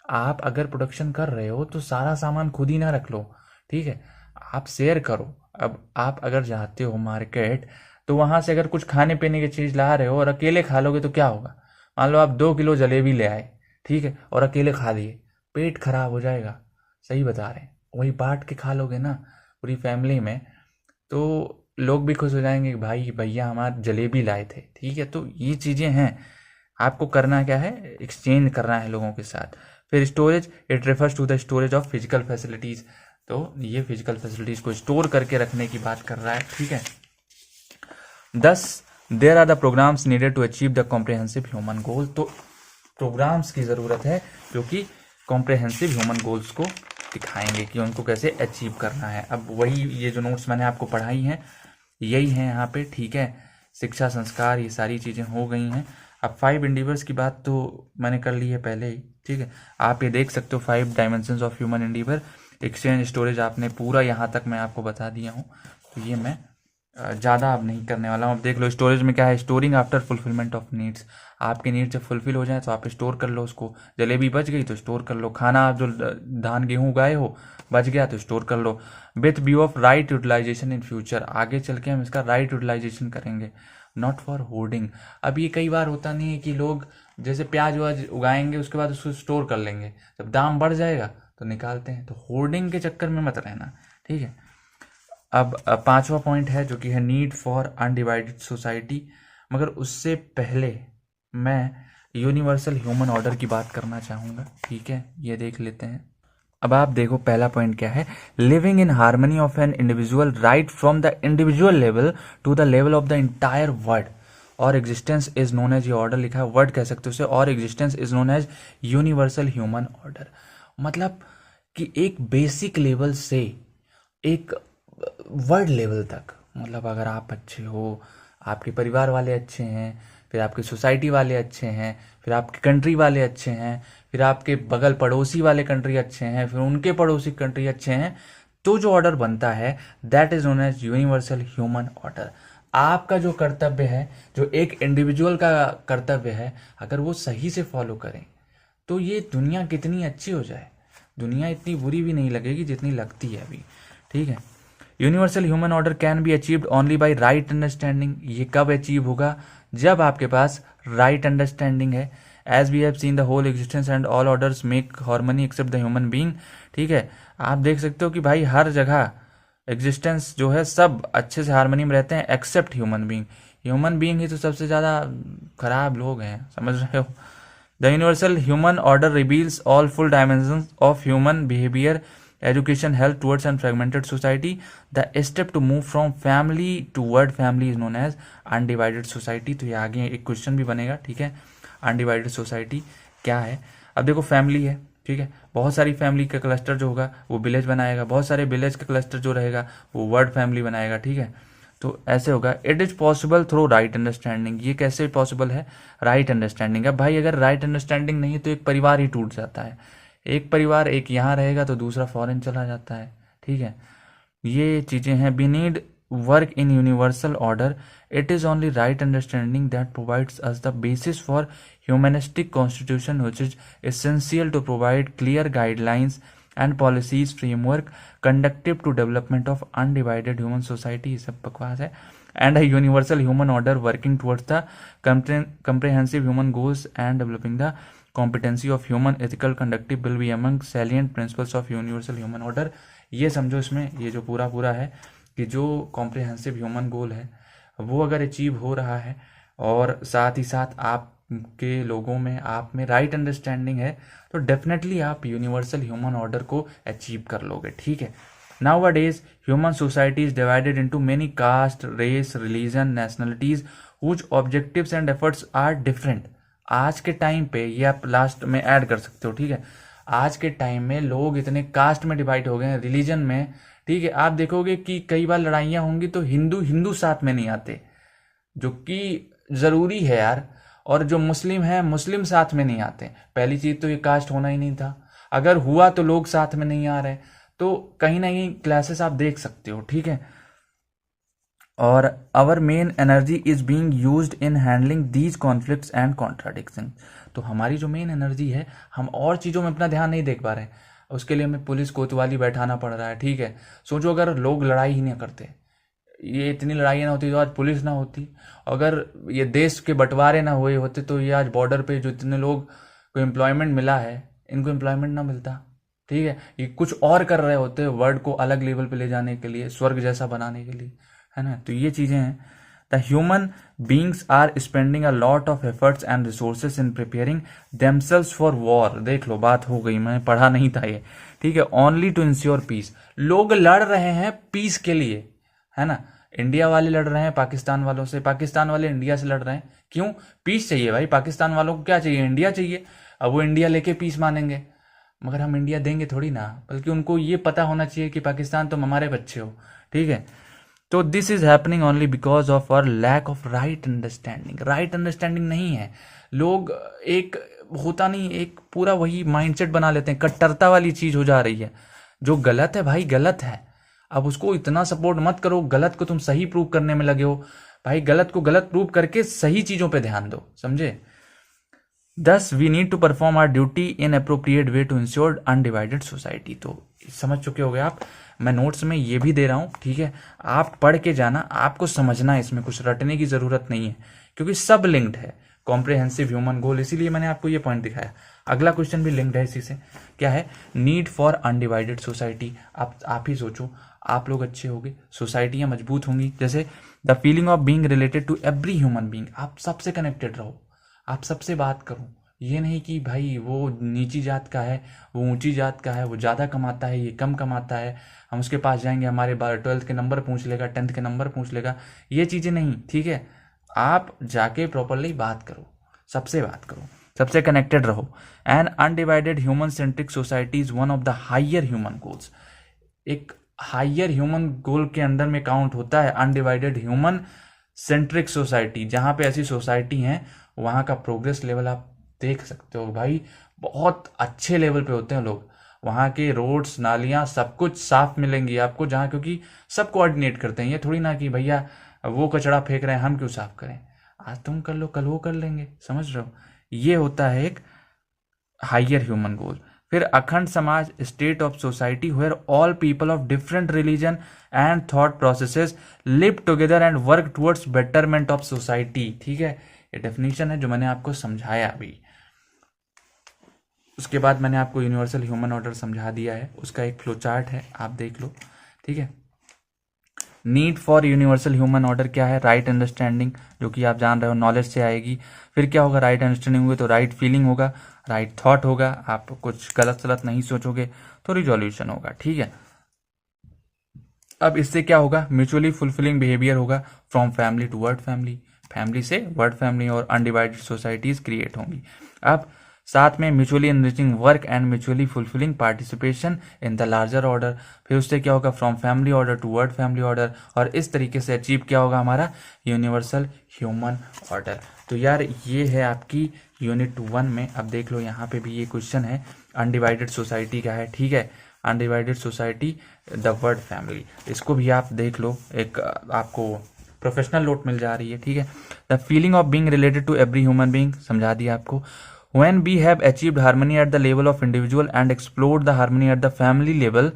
आप अगर प्रोडक्शन कर रहे हो तो सारा सामान खुद ही ना रख लो, ठीक है, आप शेयर करो। अब आप अगर जाते हो मार्केट तो वहाँ से अगर कुछ खाने पीने की चीज़ ला रहे हो और अकेले खा लोगे तो क्या होगा? मान लो आप 2 किलो जलेबी ले आए, ठीक है, और अकेले खा लिए, पेट खराब हो जाएगा। सही बता रहे हैं। वही बांट के खा लोगे ना पूरी फैमिली में, तो लोग भी खुश हो जाएंगे कि भाई भैया हमारे जलेबी लाए थे। ठीक है, तो ये चीज़ें हैं, आपको करना क्या है? एक्सचेंज करना है लोगों के साथ। फिर storage, it refers to the storage of physical facilities. तो ये फिजिकल फैसिलिटीज़ को स्टोर करके रखने की बात कर रहा है। ठीक है, 10 there are the programmes needed to achieve the comprehensive human goal. तो प्रोग्राम्स की ज़रूरत है जो कि कॉम्प्रिहेंसिव ह्यूमन गोल्स को दिखाएंगे कि उनको कैसे अचीव करना है। अब वही ये जो नोट्स मैंने आपको पढ़ाई हैं यही है यहाँ पे, ठीक है। शिक्षा, संस्कार, ये सारी चीज़ें हो गई हैं। अब 5 इंडिवर्स की बात तो मैंने कर ली है पहले ही, ठीक है। आप ये देख सकते हो 5 dimensions of human Endeavour. Exchange, storage आपने पूरा यहाँ तक मैं आपको बता दिया हूँ, तो ये मैं ज़्यादा अब नहीं करने वाला हूँ। अब देख लो स्टोरेज में क्या है, storing after fulfilment of needs. आपके नीड्स जब फुलफिल हो जाए तो आप स्टोर कर लो उसको। जलेबी बच गई तो स्टोर कर लो, खाना आप जो धान गेहूँ उगाए हो बच गया तो स्टोर कर लो। With view of right utilisation in future, आगे चल के हम इसका राइट यूटिलाइजेशन करेंगे, नॉट फॉर होर्डिंग। अब ये कई बार होता नहीं है कि लोग जैसे प्याज व्याज उगाएंगे उसके बाद उसको स्टोर कर लेंगे, जब दाम बढ़ जाएगा तो निकालते हैं। तो होर्डिंग के चक्कर में मत रहना, ठीक है। अब 5वां पॉइंट है जो कि है नीड फॉर अनडिवाइडेड सोसाइटी। मगर उससे पहले मैं यूनिवर्सल ह्यूमन ऑर्डर की बात करना चाहूँगा, ठीक है। ये देख लेते हैं। अब आप देखो पहला पॉइंट क्या है, living in harmony of an individual right from the individual level to the level of the entire world और एग्जिस्टेंस इज नोन एज, ये ऑर्डर लिखा है, वर्ड कह सकते हो उसे, और existence is known as universal human order. मतलब कि एक बेसिक लेवल से एक वर्ल्ड लेवल तक, मतलब अगर आप अच्छे हो, आपके परिवार वाले अच्छे हैं, फिर आपकी सोसाइटी वाले अच्छे हैं, फिर आपके कंट्री वाले अच्छे हैं, फिर आपके बगल पड़ोसी वाले कंट्री अच्छे हैं, फिर उनके पड़ोसी कंट्री अच्छे हैं, तो जो ऑर्डर बनता है that is known as universal human order. आपका जो कर्तव्य है, जो एक इंडिविजुअल का कर्तव्य है, अगर वो सही से फॉलो करें तो ये दुनिया कितनी अच्छी हो जाए। दुनिया इतनी बुरी भी नहीं लगेगी जितनी लगती है अभी, ठीक है। Universal human order can be achieved only by right understanding. ये कब अचीव होगा, जब आपके पास राइट अंडरस्टैंडिंग है। As we have seen the whole existence and all orders make harmony except the human being, ठीक है। आप देख सकते हो कि भाई हर जगह एग्जिस्टेंस जो है सब अच्छे से हार्मनी में रहते हैं except human being. Human being ही तो सबसे ज़्यादा खराब लोग हैं, समझ रहे हो। The universal human order reveals all full dimensions of human behaviour, education, health towards and fragmented society. The step to move from family toward family is known as undivided society. तो ये आगे एक क्वेश्चन भी बनेगा, ठीक है। Undivided society क्या है। अब देखो फैमिली है, ठीक है, बहुत सारी फैमिली का क्लस्टर जो होगा वो विलेज बनाएगा, बहुत सारे विलेज का क्लस्टर जो रहेगा वो वर्ड फैमिली बनाएगा, ठीक है। तो ऐसे होगा। It is possible through right understanding. ये कैसे पॉसिबल है, राइट अंडरस्टैंडिंग। अब भाई अगर राइट अंडरस्टैंडिंग नहीं है तो एक परिवार ही टूट जाता है। एक परिवार एक यहाँ रहेगा तो दूसरा फॉरेन चला जाता है, ठीक है। ये चीज़ें हैं। We need work in universal order. It is only right understanding that provides us the basis for humanistic constitution which is essential to provide clear guidelines and policies framework conductive to development of undivided human society. ये सब बकवास है। And a universal human order working towards the comprehensive human goals and developing the competency of human ethical conductive will be among salient principles of universal human order। ये समझो इसमें ये जो पूरा पूरा है कि जो कॉम्प्रिहेंसिव ह्यूमन गोल है वो अगर अचीव हो रहा है और साथ ही साथ आपके लोगों में आप में राइट अंडरस्टैंडिंग है तो डेफिनेटली आप यूनिवर्सल ह्यूमन ऑर्डर को अचीव कर लोगे, ठीक है। Nowadays, human society is divided into many caste, race, religion, nationalities, whose objectives and efforts are different। आज के टाइम पे ये आप लास्ट में ऐड कर सकते हो, ठीक है। आज के टाइम में लोग इतने कास्ट में डिवाइड हो गए हैं, रिलीजन में, ठीक है। आप देखोगे कि कई बार लड़ाइयाँ होंगी तो हिंदू साथ में नहीं आते, जो कि ज़रूरी है यार। और जो मुस्लिम है मुस्लिम साथ में नहीं आते। पहली चीज़ तो ये कास्ट होना ही नहीं था, अगर हुआ तो लोग साथ में नहीं आ रहे, तो कहीं ना कहीं क्लासेस आप देख सकते हो, ठीक है। और our main energy is being used in handling these conflicts and contradiction. तो हमारी जो मेन एनर्जी है, हम और चीज़ों में अपना ध्यान नहीं देख पा रहे हैं, उसके लिए हमें पुलिस कोतवाली बैठाना पड़ रहा है, ठीक है। सोचो अगर लोग लड़ाई ही नहीं करते, ये इतनी लड़ाइयाँ ना होती तो आज पुलिस ना होती, अगर ये देश के बंटवारे ना हुए होते तो ये आज बॉर्डर पे जो इतने लोग को एम्प्लॉयमेंट मिला है इनको एम्प्लॉयमेंट ना मिलता, ठीक है। ये कुछ और कर रहे होते वर्ल्ड को अलग लेवल पे ले जाने के लिए, स्वर्ग जैसा बनाने के लिए, है ना। तो ये चीज़ें हैं। The human beings are spending a lot of efforts and resources in preparing themselves for war. देख लो बात हो गई, मैंने पढ़ा नहीं था ये, ठीक है। Only to ensure peace. लोग लड़ रहे हैं पीस के लिए, है ना। इंडिया वाले लड़ रहे हैं पाकिस्तान वालों से, पाकिस्तान वाले इंडिया से लड़ रहे हैं, क्यों? पीस चाहिए भाई। पाकिस्तान वालों को क्या चाहिए? इंडिया चाहिए। अब वो इंडिया लेके पीस मानेंगे, मगर हम इंडिया देंगे थोड़ी ना, बल्कि उनको ये पता होना चाहिए कि पाकिस्तान तुम हमारे बच्चे हो, ठीक है। तो this is happening only because of our lack of right understanding. Right understanding नहीं है, लोग एक होता नहीं, एक पूरा वही माइंडसेट बना लेते हैं, कट्टरता वाली चीज हो जा रही है। जो गलत है भाई गलत है, अब उसको इतना सपोर्ट मत करो, गलत को तुम सही प्रूव करने में लगे हो। भाई गलत को गलत प्रूव करके सही चीजों पे ध्यान दो, समझे। Thus, we need to perform our duty in appropriate way to ensure undivided society। तो समझ चुके होगे आप, मैं नोट्स में ये भी दे रहा हूँ, ठीक है। आप पढ़ के जाना, आपको समझना है, इसमें कुछ रटने की जरूरत नहीं है, क्योंकि सब लिंक्ड है। कॉम्प्रिहेंसिव ह्यूमन गोल, इसीलिए मैंने आपको ये पॉइंट दिखाया। अगला क्वेश्चन भी लिंक्ड है इसी से, क्या है, नीड फॉर अनडिवाइडेड सोसाइटी। आप ही सोचो, आप लोग अच्छे होंगे, सोसाइटियां मजबूत होंगी। जैसे the feeling of being related to every human being, आप सबसे कनेक्टेड रहो, आप सबसे बात करो। ये नहीं कि भाई वो नीची जात का है, वो ऊंची जात का है, वो ज़्यादा कमाता है, ये कम कमाता है, हम उसके पास जाएंगे, हमारे 12th के नंबर पूछ लेगा, 10th के नंबर पूछ लेगा, ये चीज़ें नहीं, ठीक है। आप जाके प्रॉपरली बात करो, सबसे बात करो, सबसे कनेक्टेड रहो। And undivided human centric society is one of the higher human goals. एक हायर ह्यूमन गोल के अंडर में काउंट होता है अनडिवाइडेड ह्यूमन सेंट्रिक सोसाइटी। जहाँ पे ऐसी सोसाइटी हैं वहाँ का प्रोग्रेस लेवल आप देख सकते हो भाई, बहुत अच्छे लेवल पे होते हैं लोग। वहाँ के रोड्स, नालियाँ, सब कुछ साफ मिलेंगी आपको, जहाँ क्योंकि सब कोऑर्डिनेट करते हैं। ये थोड़ी ना कि भैया वो कचरा फेंक रहे हैं, हम क्यों साफ करें, आज तुम कर लो कल वो कर लेंगे, समझ रहे हो। ये होता है एक हायर ह्यूमन गोल। फिर अखंड समाज, state of society where all people of different religion and thought processes live together and work towards betterment of society, ठीक है। ये डेफिनेशन है जो मैंने आपको समझाया अभी। उसके बाद मैंने आपको यूनिवर्सल ह्यूमन ऑर्डर समझा दिया है, उसका एक फ्लो चार्ट है, आप देख लो, ठीक है। Need for universal human order क्या है, राइट अंडरस्टैंडिंग, जो कि आप जान रहे हो नॉलेज से आएगी। फिर क्या होगा, राइट अंडरस्टैंडिंग होगी तो राइट फीलिंग होगा, राइट थॉट होगा, आप कुछ गलत सलत नहीं सोचोगे तो रिजोल्यूशन होगा, ठीक है। अब इससे क्या होगा, म्यूचुअली फुलफिलिंग बिहेवियर होगा, from family to world family, family से वर्ड फैमिली, और अनडिवाइडेड सोसाइटीज क्रिएट होंगी। अब साथ में mutually enriching work and mutually fulfilling participation in the larger order. फिर उससे क्या होगा, from family order to world family order, और इस तरीके से अचीव क्या होगा हमारा यूनिवर्सल ह्यूमन ऑर्डर। तो यार ये है आपकी यूनिट 1 में। अब देख लो यहाँ पे भी ये क्वेश्चन है, अनडिवाइडेड सोसाइटी का है, ठीक है। Undivided society the word family, इसको भी आप देख लो, एक आपको प्रोफेशनल नोट मिल जा रही है, ठीक है। The feeling of being related to every human being, समझा दिया आपको। When we have achieved harmony at the level of individual and explored the harmony at the family level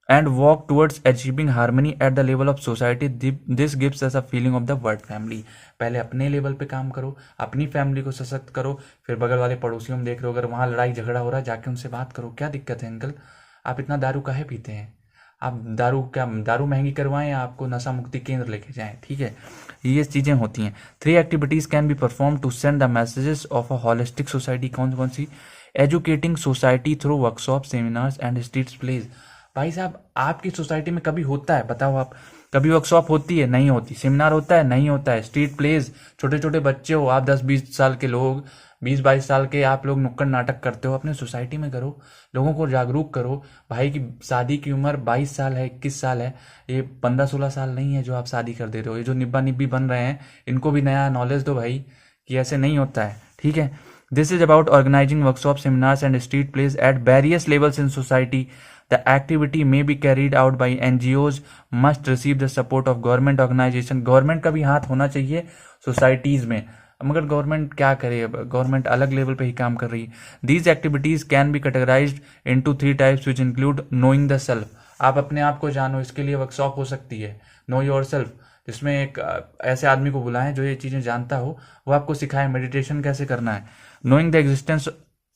and walk towards achieving harmony at the level of society, this gives us a feeling of the word family। पहले अपने level पे काम करो, अपनी family को सशक्त करो, फिर बगल वाले पड़ोसियों में देख रहे हो, अगर वहाँ लड़ाई झगड़ा हो रहा है जाके उनसे बात करो, क्या दिक्कत है अंकल, आप इतना दारू काहे पीते हैं, आप दारू महंगी करवाएं या आपको नशा मुक्ति केंद्र लेके जाएं, ठीक है। ये चीजें होती हैं। 3 activities can be perform to send the messages of a holistic society. कौन कौन सी, educating society through workshop, seminars and street plays. भाई साहब आपकी सोसाइटी में कभी होता है, बताओ आप, कभी वर्कशॉप होती है, नहीं होती, सेमिनार होता है, नहीं होता है, स्ट्रीट प्लेज, छोटे छोटे बच्चे हो आप, 10-20 साल के लोग, 20-22 साल के आप लोग नुक्कड़ नाटक करते हो, अपने सोसाइटी में करो, लोगों को जागरूक करो। भाई की शादी की उम्र 22 साल है, 21 साल है, ये 15-16 साल नहीं है जो आप शादी कर दे रहे हो। ये जो निब्बा निब्बी बन रहे हैं इनको भी नया नॉलेज दो भाई, कि ऐसे नहीं होता है, ठीक है। This is about organizing workshop, seminars and street plays at various levels in society. The activity may be carried out by NGOs, must receive the support of government organization। Government का भी हाथ होना चाहिए सोसाइटीज में, मगर government क्या करे, अब गवर्नमेंट अलग लेवल पे ही काम कर रही है। These activities can B categorised into 3 types which include knowing the self, आप अपने आप को जानो, इसके लिए वर्कशॉप हो सकती है, नो योर सेल्फ, जिसमें एक ऐसे आदमी को बुलाएं जो ये चीजें जानता हो, वो आपको सिखाए मेडिटेशन कैसे करना है। Knowing the existence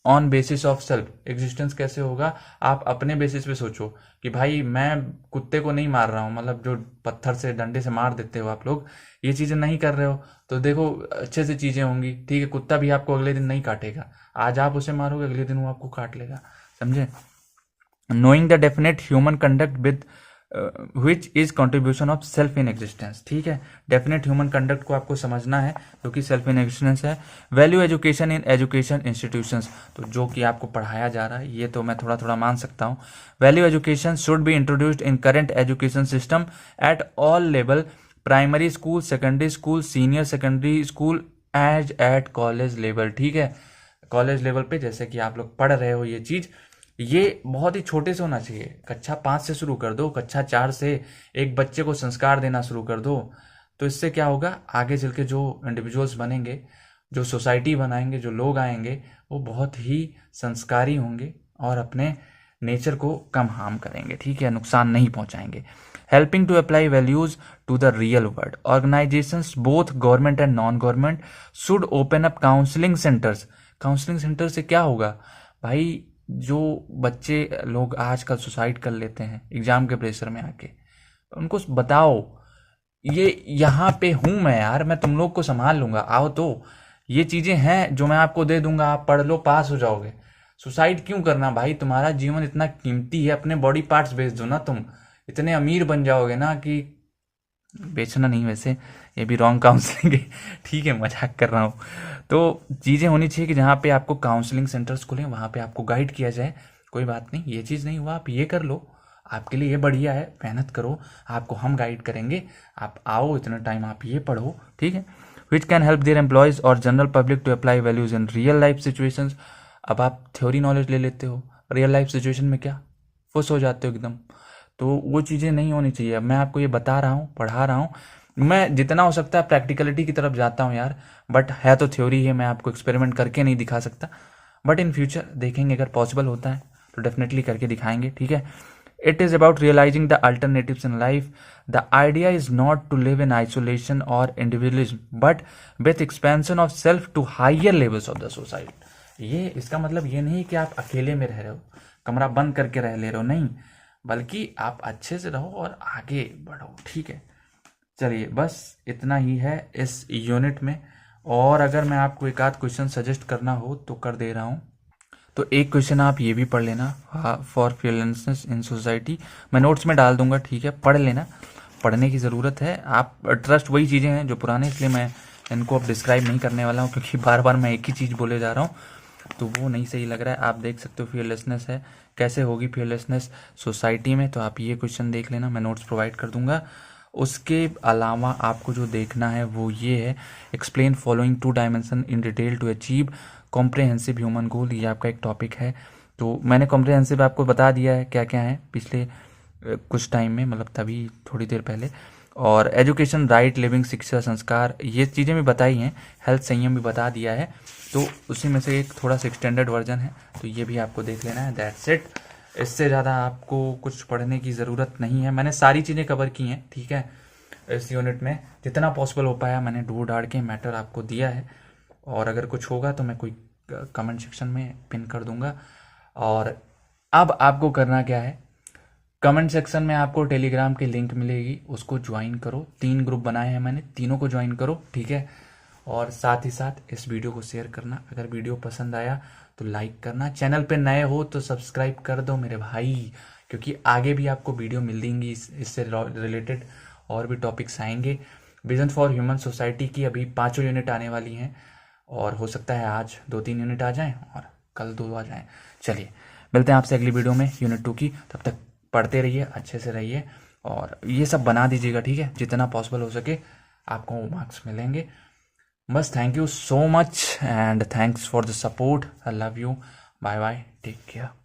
on basis of self, existence कैसे होगा, आप अपने बेसिस पे सोचो कि भाई मैं कुत्ते को नहीं मार रहा हूँ, मतलब जो पत्थर से डंडे से मार देते हो आप लोग, ये चीजें नहीं कर रहे हो, तो देखो अच्छे से चीजें होंगी, ठीक है। कुत्ता भी आपको अगले दिन नहीं काटेगा, आज आप उसे मारोगे अगले दिन वो आपको काट लेगा, समझे। Knowing the definite human conduct with which is contribution of self in existence. ठीक है, डेफिनेट ह्यूमन कंडक्ट को आपको समझना है जो कि सेल्फ इन एग्जिस्टेंस है। Value education in education institutions, तो जो कि आपको पढ़ाया जा रहा है ये तो मैं थोड़ा थोड़ा मान सकता हूँ। Value education should be introduced in current education system at all level, primary school, secondary school, senior secondary school as at college level. ठीक है, कॉलेज लेवल पे जैसे कि आप लोग पढ़ रहे हो ये चीज़, ये बहुत ही छोटे से होना चाहिए। कक्षा 5 से शुरू कर दो, कक्षा 4 से एक बच्चे को संस्कार देना शुरू कर दो, तो इससे क्या होगा, आगे चल के जो इंडिविजुअल्स बनेंगे, जो सोसाइटी बनाएंगे, जो लोग आएंगे, वो बहुत ही संस्कारी होंगे और अपने नेचर को कम हार्म करेंगे। ठीक है, नुकसान नहीं पहुंचाएंगे। Helping to apply values to the real world, organizations both government and non government should open up counselling centres. Counselling centre से क्या होगा भाई, जो बच्चे लोग आजकल सुसाइड कर लेते हैं एग्जाम के प्रेशर में आके, उनको बताओ ये यहाँ पे हूं मैं यार, मैं तुम लोग को संभाल लूंगा, आओ। तो ये चीजें हैं जो मैं आपको दे दूंगा, आप पढ़ लो, पास हो जाओगे। सुसाइड क्यों करना भाई, तुम्हारा जीवन इतना कीमती है, अपने बॉडी पार्ट्स बेच दो ना, तुम इतने अमीर बन जाओगे ना कि बेचना नहीं, वैसे ये भी रॉन्ग काउंसलिंग है। ठीक है, मजाक कर रहा हूँ। तो चीज़ें होनी चाहिए कि जहाँ पे आपको काउंसलिंग सेंटर्स खुलें, वहाँ पे आपको गाइड किया जाए। कोई बात नहीं, ये चीज़ नहीं हुआ, आप ये कर लो, आपके लिए ये बढ़िया है, मेहनत करो, आपको हम गाइड करेंगे, आप आओ, इतना टाइम आप ये पढ़ो। ठीक है, which can help their employees और general public to apply values in real life situations. अब आप थ्योरी नॉलेज ले लेते हो, रियल लाइफ सिचुएशन में क्या फुस हो जाते हो एकदम, तो वो चीज़ें नहीं होनी चाहिए। अब मैं आपको ये बता रहा हूँ, पढ़ा रहा हूँ, मैं जितना हो सकता है प्रैक्टिकलिटी की तरफ जाता हूँ यार, बट है तो थ्योरी है, मैं आपको एक्सपेरिमेंट करके नहीं दिखा सकता, बट इन फ्यूचर देखेंगे, अगर पॉसिबल होता है तो डेफिनेटली करके दिखाएंगे। ठीक है, it is about realising the alternatives in life. The idea is not to live in isolation और individualism but with expansion of self to higher levels of the society. ये इसका मतलब ये नहीं कि आप अकेले में रह रहे हो, कमरा बंद करके रह ले रहे हो, नहीं, बल्कि आप अच्छे से रहो और आगे बढ़ो। ठीक है, चलिए बस इतना ही है इस यूनिट में, और अगर मैं आपको एक आध क्वेश्चन सजेस्ट करना हो तो कर दे रहा हूँ। तो एक क्वेश्चन आप ये भी पढ़ लेना, फॉर फियरलेसनेस इन सोसाइटी, मैं नोट्स में डाल दूंगा। ठीक है, पढ़ लेना, पढ़ने की ज़रूरत है। आप ट्रस्ट वही चीज़ें हैं जो पुराने, इसलिए मैं इनको अब डिस्क्राइब नहीं करने वाला हूँ, क्योंकि बार बार मैं एक ही चीज़ बोले जा रहा हूँ, तो वो नहीं सही लग रहा है। आप देख सकते हो फियरलेसनेस है, कैसे होगी फियरलेसनेस सोसाइटी में, तो आप ये क्वेश्चन देख लेना, मैं नोट्स प्रोवाइड कर दूंगा। उसके अलावा आपको जो देखना है वो ये है, explain following 2 dimension in detail to achieve comprehensive human goal. ये आपका एक टॉपिक है, तो मैंने कॉम्प्रहेंसिव आपको बता दिया है क्या क्या है पिछले कुछ टाइम में, मतलब तभी थोड़ी देर पहले। और एजुकेशन, राइट, लिविंग, शिक्षा, संस्कार, ये चीज़ें भी बताई हैं। हेल्थ, संयम भी बता दिया है, तो उसी में से एक थोड़ा सा एक्सटेंडेड वर्जन है, तो ये भी आपको देख लेना है। दैट्स इट, इससे ज़्यादा आपको कुछ पढ़ने की ज़रूरत नहीं है, मैंने सारी चीज़ें कवर की हैं। ठीक है, इस यूनिट में जितना पॉसिबल हो पाया मैंने ढूंढ ढाड़ के मैटर आपको दिया है, और अगर कुछ होगा तो मैं कोई कमेंट सेक्शन में पिन कर दूंगा। और अब आपको करना क्या है, कमेंट सेक्शन में आपको टेलीग्राम की लिंक मिलेगी, उसको ज्वाइन करो। 3 ग्रुप बनाए हैं मैंने, तीनों को ज्वाइन करो। ठीक है, और साथ ही साथ इस वीडियो को शेयर करना, अगर वीडियो पसंद आया तो लाइक करना, चैनल पे नए हो तो सब्सक्राइब कर दो मेरे भाई, क्योंकि आगे भी आपको वीडियो मिल देंगी इससे रिलेटेड, और भी टॉपिक्स आएंगे। विजन फॉर ह्यूमन सोसाइटी की अभी 5 यूनिट आने वाली हैं, और हो सकता है आज 2-3 यूनिट आ जाएं और कल 2 आ जाएं। चलिए मिलते हैं आपसे अगली वीडियो में यूनिट 2 की, तब तक पढ़ते रहिए, अच्छे से रहिए, और ये सब बना दीजिएगा। ठीक है, जितना पॉसिबल हो सके आपको मार्क्स मिलेंगे। बस thank you so much and thanks for the support, I love you, bye bye, take care.